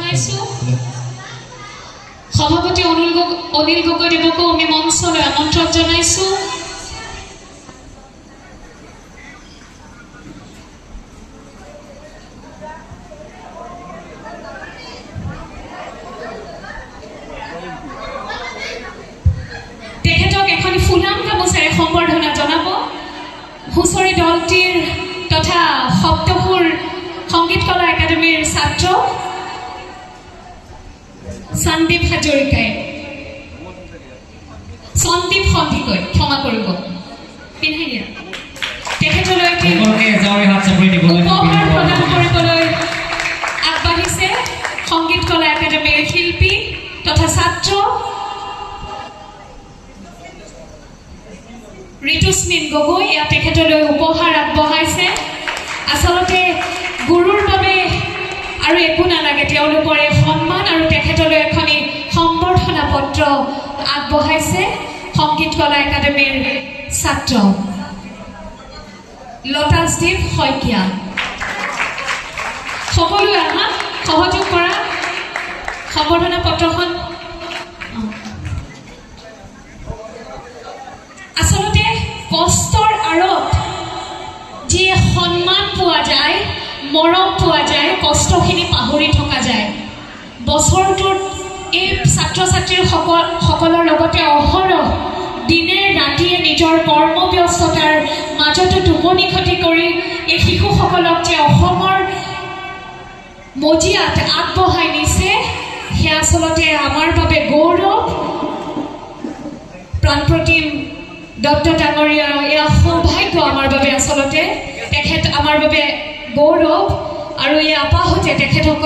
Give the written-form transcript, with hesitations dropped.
জনাইছো সভাপতি অনিল গগৈদেৱকো আমি মঞ্চলৈ আমন্ত্ৰণ জনাইছো তেখেতক এখন ফুলাম গামোচাৰে সম্বৰ্ধনা জনাব হুঁচৰি দলটিৰ তথা সপ্তপুৰ সংগীত কলা একাডেমীৰ ছাত্ৰ সন্দীপ হাজৰিকাই সন্দীপ সন্ধিকৈ ক্ষমা কৰিব পিন্ধাই দিয়া তেখেতলৈ উপহাৰ প্ৰদান কৰিবলৈ আগবাঢ়িছে সংগীত কলা একাডেমীৰ শিল্পী তথা ছাত্ৰ ঋতুস্মিন গগৈ এয়া তেখেতলৈ উপহাৰ আগবঢ়াইছে আচলতে গুৰুৰ বাবে আৰু একো নালাগে তেওঁলোকৰ এই সন্মান আৰু তেখেতলৈ এখন সম্বৰ্ধনা পত্ৰ আগবঢ়াইছে সংগীত কলা একাডেমীৰ ছাত্ৰ লতাজদীপ শইকীয়া সকলোৱে আমাক সহযোগ কৰা সম্বৰ্ধনা পত্ৰখন আচলতে কষ্টৰ আঁৰত যি সন্মান পোৱা যায় মৰম পোৱা যায় কষ্টখিনি পাহৰি থকা যায় বছৰটোত এই ছাত্ৰ ছাত্ৰীৰ সকলৰ লগতে অহৰহ দিনে ৰাতিয়ে নিজৰ কৰ্মব্যস্ততাৰ মাজতো টোপনি ক্ষতি কৰি এই শিশুসকলক যে অসমৰ মজিয়াত আগবঢ়াই নিছে সেয়া আচলতে আমাৰ বাবে গৌৰৱ প্ৰাণপ্ৰতিম দত্ত ডাঙৰীয়া এয়া সৌভাগ্য আমাৰ বাবে আচলতে তেখেত আমাৰ বাবে গৌৰৱ আৰু এই আপাহতে তেখেতক